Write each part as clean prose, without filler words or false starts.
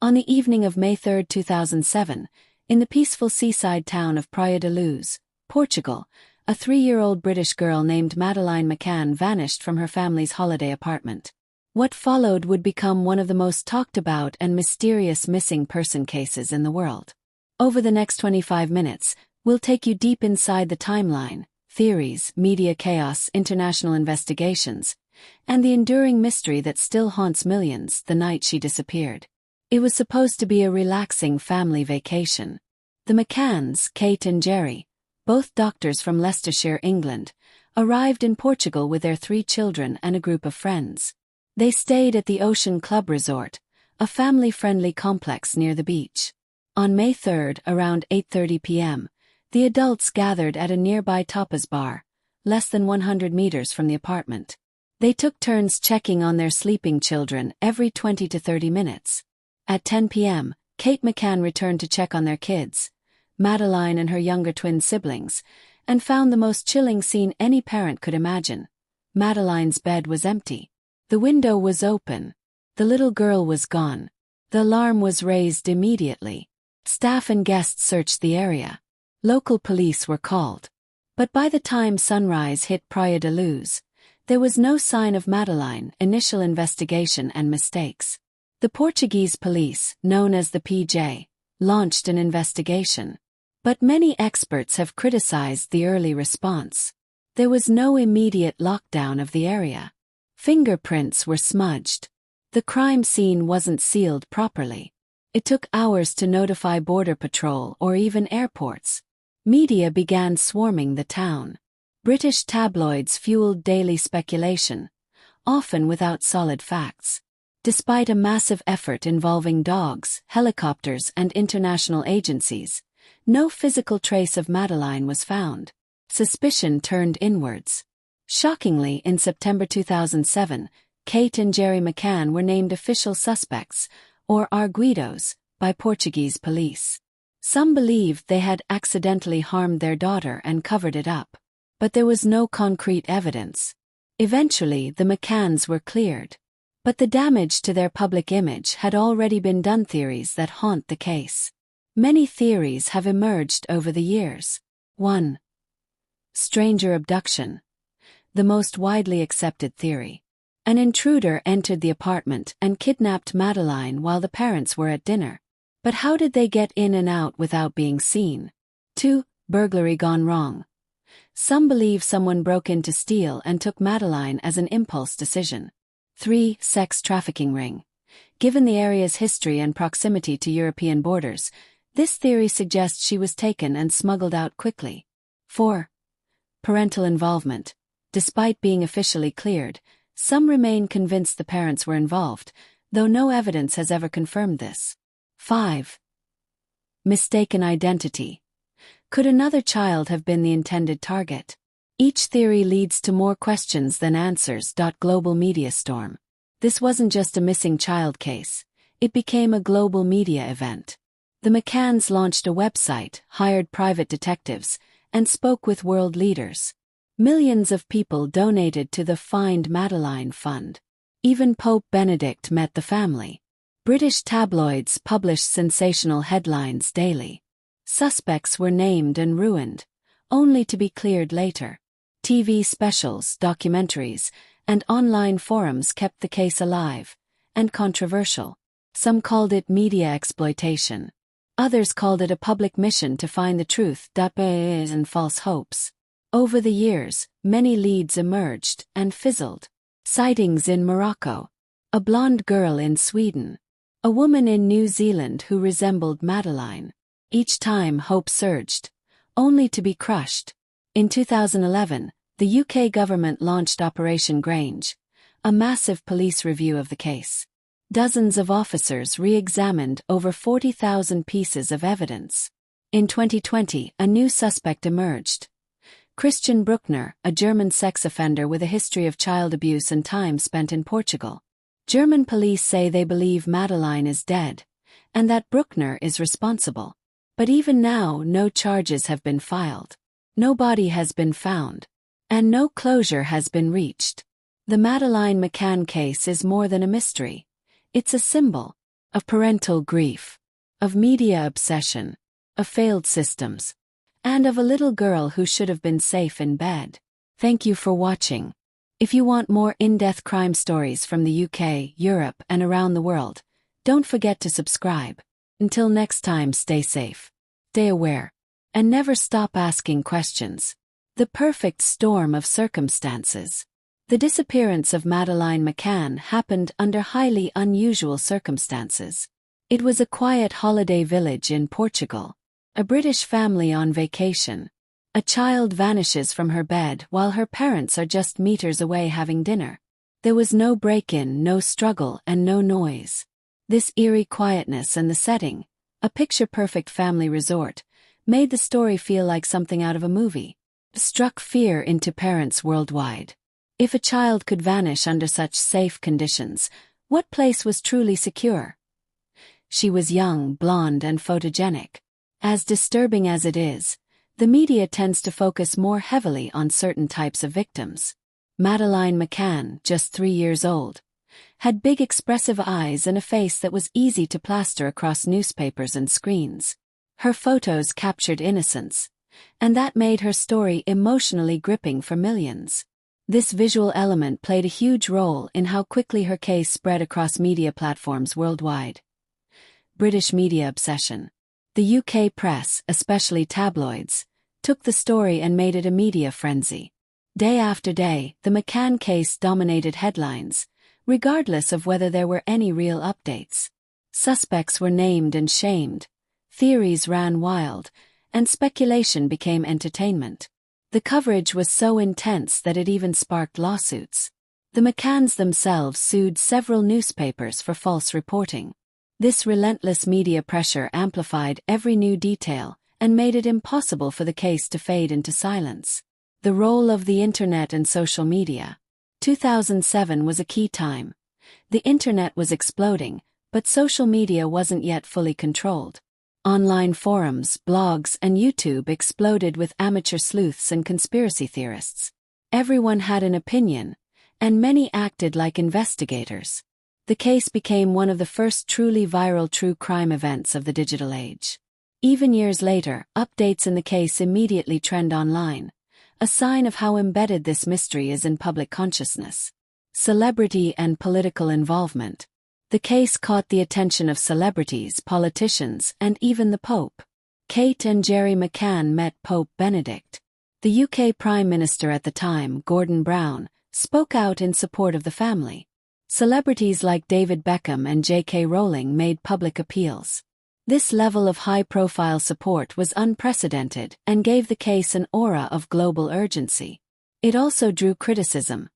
On the evening of May 3, 2007, in the peaceful seaside town of Praia da Luz, Portugal, a 3-year-old British girl named Madeleine McCann vanished from her family's holiday apartment. What followed would become one of the most talked about and mysterious missing person cases in the world. Over the next 25 minutes, we'll take you deep inside the timeline, theories, media chaos, international investigations, and the enduring mystery that still haunts millions the night she disappeared. It was supposed to be a relaxing family vacation. The McCanns, Kate and Jerry, both doctors from Leicestershire, England, arrived in Portugal with their 3 children and a group of friends. They stayed at the Ocean Club Resort, a family-friendly complex near the beach. On May 3, around 8:30 p.m., the adults gathered at a nearby tapas bar, less than 100 meters from the apartment. They took turns checking on their sleeping children every 20 to 30 minutes. At 10 p.m., Kate McCann returned to check on their kids, Madeleine and her younger twin siblings, and found the most chilling scene any parent could imagine. Madeleine's bed was empty. The window was open. The little girl was gone. The alarm was raised immediately. Staff and guests searched the area. Local police were called. But by the time sunrise hit Praia da Luz, there was no sign of Madeleine. Initial investigation and mistakes. The Portuguese police, known as the PJ, launched an investigation. But many experts have criticized the early response. There was no immediate lockdown of the area. Fingerprints were smudged. The crime scene wasn't sealed properly. It took hours to notify Border Patrol or even airports. Media began swarming the town. British tabloids fueled daily speculation, often without solid facts. Despite a massive effort involving dogs, helicopters, and international agencies, no physical trace of Madeleine was found. Suspicion turned inwards. Shockingly, in September 2007, Kate and Jerry McCann were named official suspects, or arguidos, by Portuguese police. Some believed they had accidentally harmed their daughter and covered it up. But there was no concrete evidence. Eventually, the McCanns were cleared. But the damage to their public image had already been done. Theories that haunt the case. Many theories have emerged over the years. 1. Stranger abduction. The most widely accepted theory. An intruder entered the apartment and kidnapped Madeleine while the parents were at dinner. But how did they get in and out without being seen? 2. Burglary gone wrong. Some believe someone broke in to steal and took Madeleine as an impulse decision. 3. Sex trafficking ring. Given the area's history and proximity to European borders, this theory suggests she was taken and smuggled out quickly. 4. Parental involvement. Despite being officially cleared, some remain convinced the parents were involved, though no evidence has ever confirmed this. 5. Mistaken identity. Could another child have been the intended target? Each theory leads to more questions than answers. Global media storm. This wasn't just a missing child case. It became a global media event. The McCanns launched a website, hired private detectives, and spoke with world leaders. Millions of people donated to the Find Madeleine Fund. Even Pope Benedict met the family. British tabloids published sensational headlines daily. Suspects were named and ruined, only to be cleared later. TV specials, documentaries, and online forums kept the case alive and controversial. Some called it media exploitation. Others called it a public mission to find the truth. And false hopes. Over the years, many leads emerged and fizzled. Sightings in Morocco. A blonde girl in Sweden. A woman in New Zealand who resembled Madeleine. Each time hope surged, only to be crushed. In 2011, the UK government launched Operation Grange, a massive police review of the case. Dozens of officers re-examined over 40,000 pieces of evidence. In 2020, a new suspect emerged. Christian Brueckner, a German sex offender with a history of child abuse and time spent in Portugal. German police say they believe Madeleine is dead, and that Brueckner is responsible. But even now, no charges have been filed. No body has been found. And no closure has been reached. The Madeleine McCann case is more than a mystery. It's a symbol. of parental grief, of media obsession, of failed systems, and of a little girl who should have been safe in bed. Thank you for watching. If you want more in-depth crime stories from the UK, Europe, and around the world, don't forget to subscribe. Until next time, stay safe, stay aware, and never stop asking questions. The perfect storm of circumstances. The disappearance of Madeleine McCann happened under highly unusual circumstances. It was a quiet holiday village in Portugal. A British family on vacation. A child vanishes from her bed while her parents are just meters away having dinner. There was no break-in, no struggle, and no noise. This eerie quietness and the setting, a picture-perfect family resort, made the story feel like something out of a movie. Struck fear into parents worldwide. If a child could vanish under such safe conditions, what place was truly secure? She was young, blonde, and photogenic. As disturbing as it is, the media tends to focus more heavily on certain types of victims. Madeleine McCann, just 3 years old, had big expressive eyes and a face that was easy to plaster across newspapers and screens. Her photos captured innocence, and that made her story emotionally gripping for millions. This visual element played a huge role in how quickly her case spread across media platforms worldwide. British media obsession. The UK press, especially tabloids, took the story and made it a media frenzy. Day after day, the McCann case dominated headlines, regardless of whether there were any real updates. Suspects were named and shamed, theories ran wild, and speculation became entertainment. The coverage was so intense that it even sparked lawsuits. The McCanns themselves sued several newspapers for false reporting. This relentless media pressure amplified every new detail and made it impossible for the case to fade into silence. The role of the internet and social media. 2007 was a key time. The internet was exploding, but social media wasn't yet fully controlled. Online forums, blogs, and YouTube exploded with amateur sleuths and conspiracy theorists. Everyone had an opinion, and many acted like investigators. The case became one of the first truly viral true crime events of the digital age. Even years later, updates in the case immediately trend online, a sign of how embedded this mystery is in public consciousness. Celebrity and political involvement. The case caught the attention of celebrities, politicians, and even the Pope. Kate and Gerry McCann met Pope Benedict. The UK Prime Minister at the time, Gordon Brown, spoke out in support of the family. Celebrities like David Beckham and J.K. Rowling made public appeals. This level of high-profile support was unprecedented and gave the case an aura of global urgency. It also drew criticism.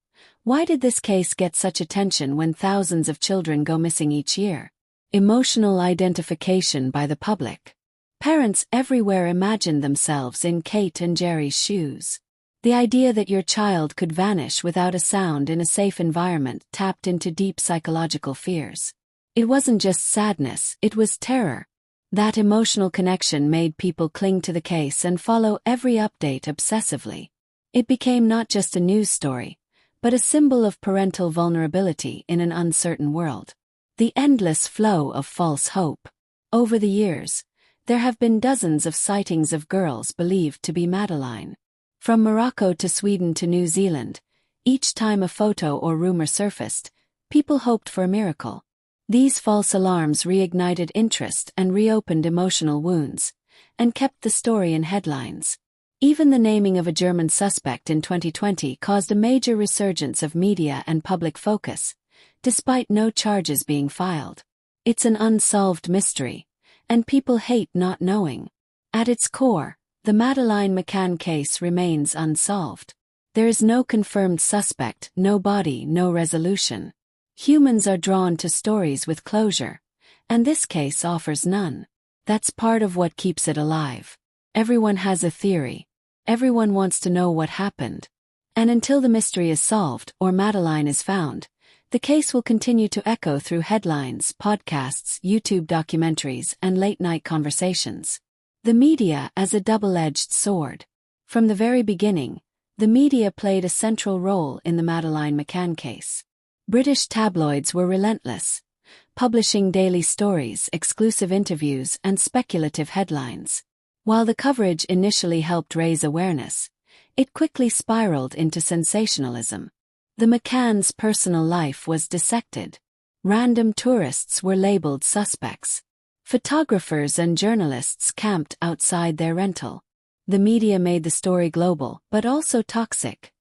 Why did this case get such attention when thousands of children go missing each year? Emotional identification by the public. Parents everywhere imagined themselves in Kate and Gerry's shoes. The idea that your child could vanish without a sound in a safe environment tapped into deep psychological fears. It wasn't just sadness, it was terror. That emotional connection made people cling to the case and follow every update obsessively. It became not just a news story, but a symbol of parental vulnerability in an uncertain world. The endless flow of false hope. Over the years, there have been dozens of sightings of girls believed to be Madeleine. From Morocco to Sweden to New Zealand, each time a photo or rumor surfaced, people hoped for a miracle. These false alarms reignited interest and reopened emotional wounds, and kept the story in headlines. Even the naming of a German suspect in 2020 caused a major resurgence of media and public focus, despite no charges being filed. It's an unsolved mystery, and people hate not knowing. At its core, the Madeleine McCann case remains unsolved. There is no confirmed suspect, no body, no resolution. Humans are drawn to stories with closure, and this case offers none. That's part of what keeps it alive. Everyone has a theory. Everyone wants to know what happened. And until the mystery is solved or Madeleine is found, the case will continue to echo through headlines, podcasts, YouTube documentaries, and late-night conversations. The media as a double-edged sword. From the very beginning, the media played a central role in the Madeleine McCann case. British tabloids were relentless, publishing daily stories, exclusive interviews, and speculative headlines. While the coverage initially helped raise awareness, it quickly spiraled into sensationalism. The McCanns' personal life was dissected. Random tourists were labeled suspects. Photographers and journalists camped outside their rental. The media made the story global, but also toxic.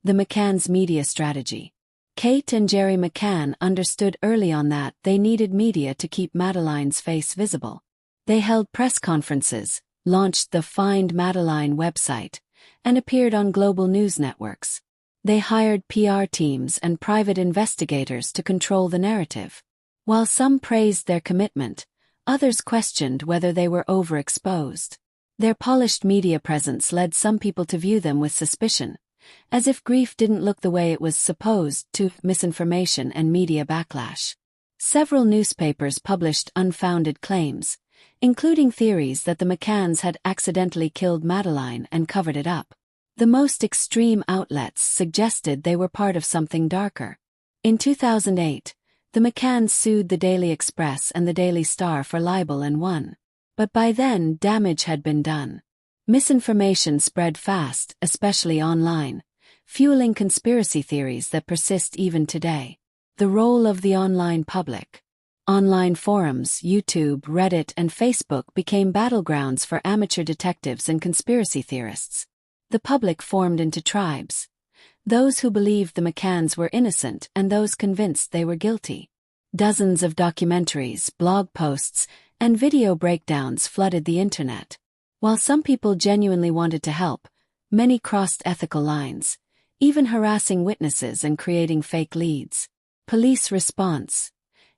The McCanns' media strategy. Kate and Jerry McCann understood early on that they needed media to keep Madeleine's face visible. They held press conferences, launched the Find Madeleine website, and appeared on global news networks. They hired PR teams and private investigators to control the narrative. While some praised their commitment, others questioned whether they were overexposed. Their polished media presence led some people to view them with suspicion, as if grief didn't look the way it was supposed to. Misinformation and media backlash. Several newspapers published unfounded claims, including theories that the McCanns had accidentally killed Madeleine and covered it up. The most extreme outlets suggested they were part of something darker. In 2008, the McCanns sued the Daily Express and the Daily Star for libel and won. But by then, damage had been done. Misinformation spread fast, especially online, fueling conspiracy theories that persist even today. The role of the online public. Online forums, YouTube, Reddit, and Facebook became battlegrounds for amateur detectives and conspiracy theorists. The public formed into tribes. Those who believed the McCanns were innocent and those convinced they were guilty. Dozens of documentaries, blog posts, and video breakdowns flooded the internet. While some people genuinely wanted to help, many crossed ethical lines, even harassing witnesses and creating fake leads. Police response.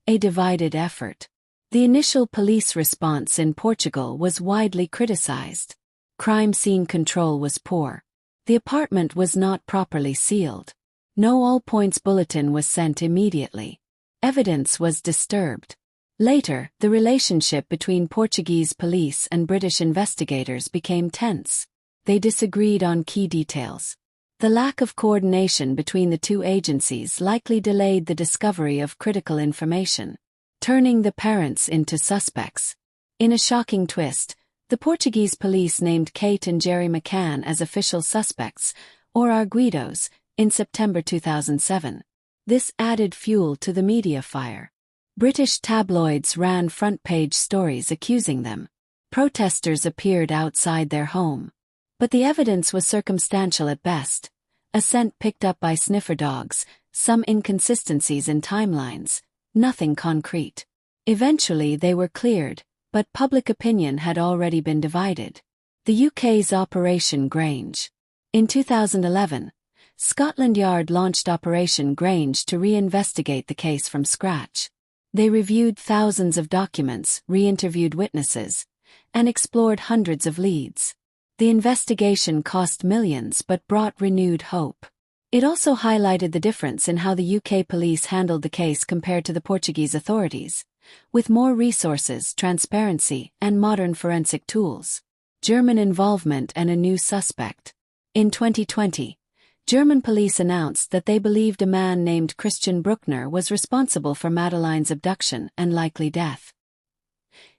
A divided effort. The initial police response in Portugal was widely criticized. Crime scene control was poor. The apartment was not properly sealed. No all-points bulletin was sent immediately. Evidence was disturbed. Later, the relationship between Portuguese police and British investigators became tense. They disagreed on key details. The lack of coordination between the two agencies likely delayed the discovery of critical information, turning the parents into suspects. In a shocking twist, the Portuguese police named Kate and Jerry McCann as official suspects, or arguidos, in September 2007. This added fuel to the media fire. British tabloids ran front-page stories accusing them. Protesters appeared outside their home. But the evidence was circumstantial at best. A scent picked up by sniffer dogs, some inconsistencies in timelines, nothing concrete. Eventually they were cleared, but public opinion had already been divided. The UK's Operation Grange. In 2011, Scotland Yard launched Operation Grange to reinvestigate the case from scratch. They reviewed thousands of documents, re-interviewed witnesses, and explored hundreds of leads. The investigation cost millions but brought renewed hope. It also highlighted the difference in how the UK police handled the case compared to the Portuguese authorities, with more resources, transparency, and modern forensic tools. German involvement and a new suspect. In 2020, German police announced that they believed a man named Christian Brueckner was responsible for Madeleine's abduction and likely death.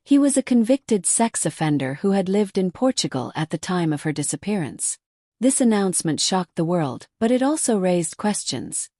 He was a convicted sex offender who had lived in Portugal at the time of her disappearance. This announcement shocked the world, but it also raised questions.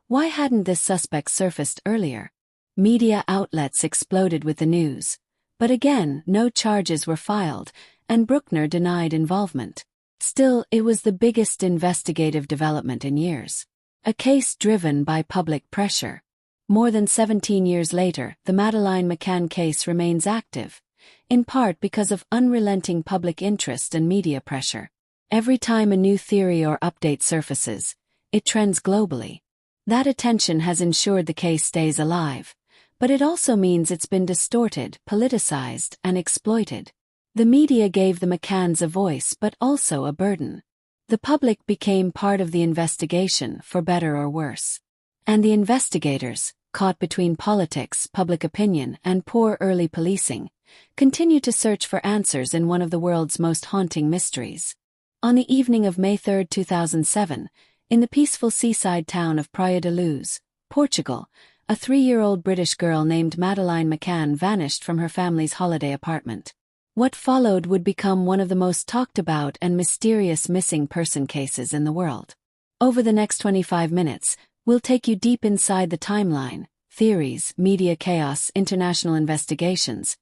Why hadn't this suspect surfaced earlier? Media outlets exploded with the news. But again, no charges were filed, and Brueckner denied involvement. Still, it was the biggest investigative development in years. A case driven by public pressure. More than 17 years later, the Madeleine McCann case remains active, in part because of unrelenting public interest and media pressure. Every time a new theory or update surfaces, it trends globally. That attention has ensured the case stays alive, but it also means it's been distorted, politicized, and exploited. The media gave the McCanns a voice but also a burden. The public became part of the investigation, for better or worse. And the investigators, caught between politics, public opinion, and poor early policing, continue to search for answers in one of the world's most haunting mysteries. On the evening of May 3, 2007, in the peaceful seaside town of Praia da Luz, Portugal, a 3-year-old British girl named Madeleine McCann vanished from her family's holiday apartment. What followed would become one of the most talked about and mysterious missing person cases in the world. Over the next 25 minutes, we'll take you deep inside the timeline, theories, media chaos, international investigations,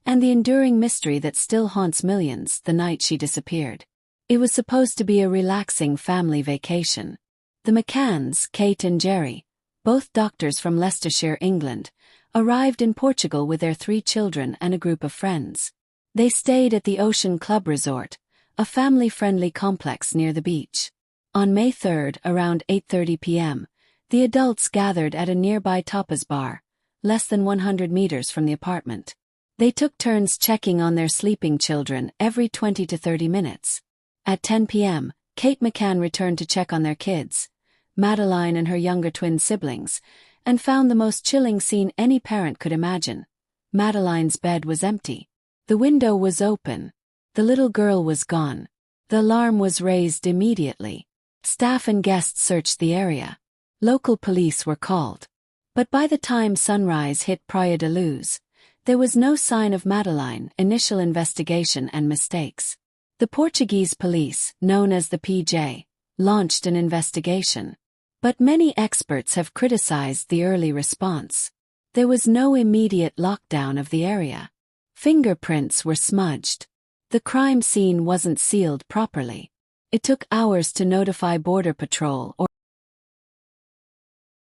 and the enduring mystery that still haunts millions the night she disappeared. It was supposed to be a relaxing family vacation. The McCanns, Kate and Jerry, both doctors from Leicestershire, England, arrived in Portugal with their 3 children and a group of friends. They stayed at the Ocean Club Resort, a family-friendly complex near the beach. On May 3, around 8:30 p.m., the adults gathered at a nearby tapas bar, less than 100 meters from the apartment. They took turns checking on their sleeping children every 20 to 30 minutes. At 10 p.m., Kate McCann returned to check on their kids, Madeleine and her younger twin siblings, and found the most chilling scene any parent could imagine. Madeleine's bed was empty. The window was open. The little girl was gone. The alarm was raised immediately. Staff and guests searched the area. Local police were called. But by the time sunrise hit Praia da Luz, there was no sign of Madeleine. Initial investigation and mistakes. The Portuguese police, known as the PJ, launched an investigation. But many experts have criticized the early response. There was no immediate lockdown of the area. Fingerprints were smudged. The crime scene wasn't sealed properly. It took hours to notify Border Patrol or